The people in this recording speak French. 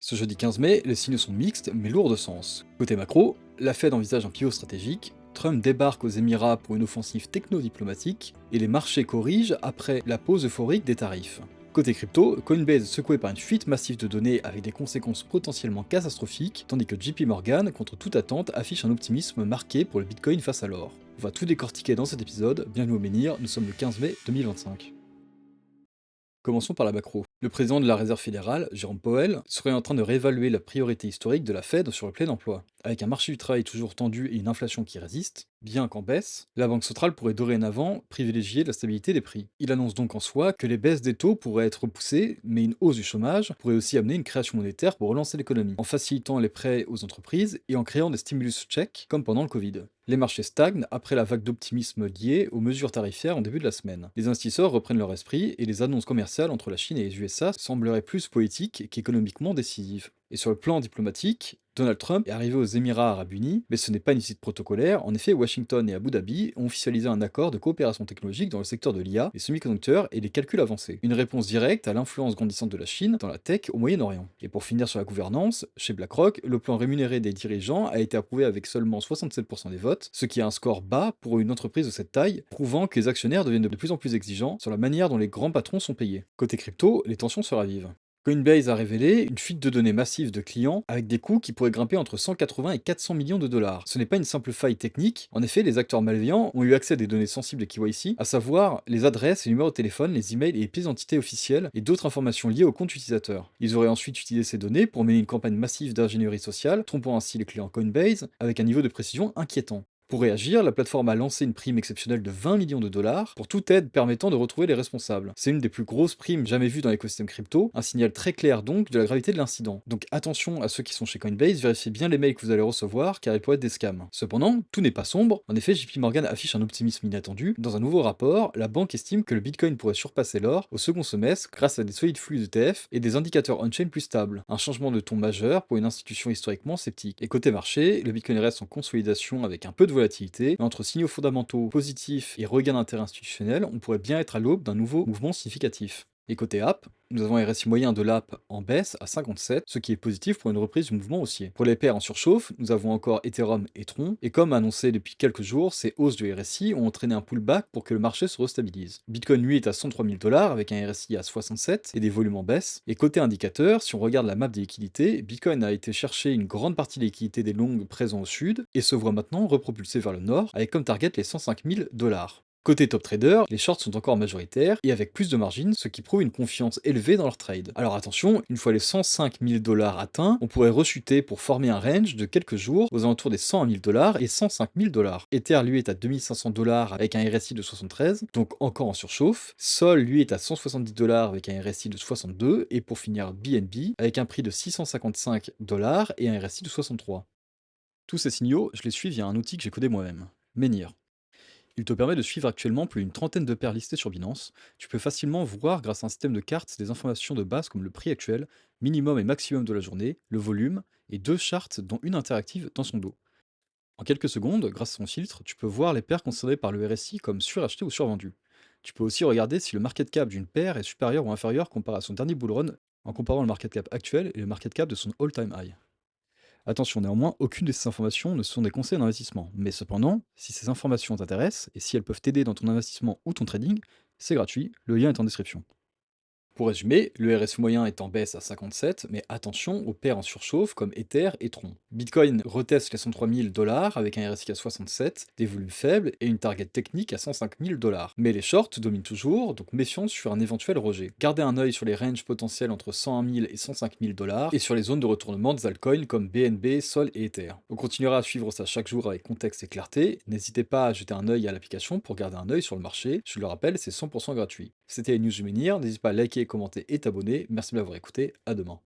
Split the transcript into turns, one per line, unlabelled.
Ce jeudi 15 mai, les signaux sont mixtes mais lourds de sens. Côté macro, la Fed envisage un pivot stratégique, Trump débarque aux Émirats pour une offensive techno-diplomatique, et les marchés corrigent après la pause euphorique des tarifs. Côté crypto, Coinbase est secoué par une fuite massive de données avec des conséquences potentiellement catastrophiques, tandis que JP Morgan, contre toute attente, affiche un optimisme marqué pour le Bitcoin face à l'or. On va tout décortiquer dans cet épisode, bienvenue au Menhir, nous sommes le 15 mai 2025. Commençons par la macro. Le président de la Réserve fédérale, Jérôme Powell, serait en train de réévaluer la priorité historique de la Fed sur le plein emploi. Avec un marché du travail toujours tendu et une inflation qui résiste, bien qu'en baisse, la Banque centrale pourrait dorénavant privilégier la stabilité des prix. Il annonce donc en soi que les baisses des taux pourraient être repoussées, mais une hausse du chômage pourrait aussi amener une création monétaire pour relancer l'économie, en facilitant les prêts aux entreprises et en créant des stimulus checks comme pendant le Covid. Les marchés stagnent après la vague d'optimisme liée aux mesures tarifaires en début de la semaine. Les investisseurs reprennent leur esprit et les annonces commerciales entre la Chine et les USA sembleraient plus poétiques qu'économiquement décisives. Et sur le plan diplomatique, Donald Trump est arrivé aux Émirats arabes unis, mais ce n'est pas une visite protocolaire. En effet, Washington et Abu Dhabi ont officialisé un accord de coopération technologique dans le secteur de l'IA, les semi-conducteurs et les calculs avancés. Une réponse directe à l'influence grandissante de la Chine dans la tech au Moyen-Orient. Et pour finir sur la gouvernance, chez BlackRock, le plan rémunéré des dirigeants a été approuvé avec seulement 67% des votes, ce qui est un score bas pour une entreprise de cette taille, prouvant que les actionnaires deviennent de plus en plus exigeants sur la manière dont les grands patrons sont payés. Côté crypto, les tensions se ravivent. Coinbase a révélé une fuite de données massive de clients avec des coûts qui pourraient grimper entre 180 et 400 millions de dollars. Ce n'est pas une simple faille technique. En effet, les acteurs malveillants ont eu accès à des données sensibles de KYC, à savoir les adresses, les numéros de téléphone, les emails et les pièces d'identité officielles et d'autres informations liées au compte utilisateur. Ils auraient ensuite utilisé ces données pour mener une campagne massive d'ingénierie sociale, trompant ainsi les clients Coinbase avec un niveau de précision inquiétant. Pour réagir, la plateforme a lancé une prime exceptionnelle de 20 millions de dollars pour toute aide permettant de retrouver les responsables. C'est une des plus grosses primes jamais vues dans l'écosystème crypto, un signal très clair donc de la gravité de l'incident. Donc attention à ceux qui sont chez Coinbase, vérifiez bien les mails que vous allez recevoir car ils pourraient être des scams. Cependant, tout n'est pas sombre. En effet, JP Morgan affiche un optimisme inattendu. Dans un nouveau rapport, la banque estime que le Bitcoin pourrait surpasser l'or au second semestre grâce à des solides flux d'ETF et des indicateurs on-chain plus stables. Un changement de ton majeur pour une institution historiquement sceptique. Et côté marché, le Bitcoin reste en consolidation avec un peu de volatilité, mais entre signaux fondamentaux positifs et regain d'intérêt institutionnel, on pourrait bien être à l'aube d'un nouveau mouvement significatif. Et côté app, nous avons un RSI moyen de l'app en baisse à 57, ce qui est positif pour une reprise du mouvement haussier. Pour les paires en surchauffe, nous avons encore Ethereum et Tron, et comme annoncé depuis quelques jours, ces hausses de RSI ont entraîné un pullback pour que le marché se restabilise. Bitcoin lui est à 103 000 dollars avec un RSI à 67 et des volumes en baisse. Et côté indicateur, si on regarde la map des liquidités, Bitcoin a été chercher une grande partie des liquidités des longues présents au sud et se voit maintenant repropulsé vers le nord avec comme target les 105 000 dollars. Côté top trader, les shorts sont encore majoritaires et avec plus de margines, ce qui prouve une confiance élevée dans leur trade. Alors attention, une fois les 105 000 dollars atteints, on pourrait rechuter pour former un range de quelques jours aux alentours des 101 000 dollars et 105 000 dollars. Ether lui est à 2500 dollars avec un RSI de 73, donc encore en surchauffe. Sol lui est à 170 dollars avec un RSI de 62 et pour finir BNB avec un prix de 655 dollars et un RSI de 63. Tous ces signaux, je les suis via un outil que j'ai codé moi-même, Menhir. Il te permet de suivre actuellement plus d'une trentaine de paires listées sur Binance. Tu peux facilement voir grâce à un système de cartes des informations de base comme le prix actuel, minimum et maximum de la journée, le volume, et deux charts dont une interactive dans son dos. En quelques secondes, grâce à son filtre, tu peux voir les paires considérées par le RSI comme surachetées ou survendues. Tu peux aussi regarder si le market cap d'une paire est supérieur ou inférieur comparé à son dernier bull run en comparant le market cap actuel et le market cap de son all-time high. Attention néanmoins, aucune de ces informations ne sont des conseils d'investissement. Mais cependant, si ces informations t'intéressent et si elles peuvent t'aider dans ton investissement ou ton trading, c'est gratuit, le lien est en description. Pour résumer, le RSI moyen est en baisse à 57, mais attention aux paires en surchauffe comme Ether et Tron. Bitcoin reteste les 103 000 dollars avec un RSI à 67, des volumes faibles et une target technique à 105 000 dollars. Mais les shorts dominent toujours, donc méfiance sur un éventuel rejet. Gardez un œil sur les ranges potentiels entre 101 000 et 105 000 dollars et sur les zones de retournement des altcoins comme BNB, Sol et Ether. On continuera à suivre ça chaque jour avec contexte et clarté. N'hésitez pas à jeter un œil à l'application pour garder un œil sur le marché. Je le rappelle, c'est 100% gratuit. C'était les news du Menhir, n'hésitez pas à liker, commenter et t'abonner. Merci de m'avoir écouté, à demain.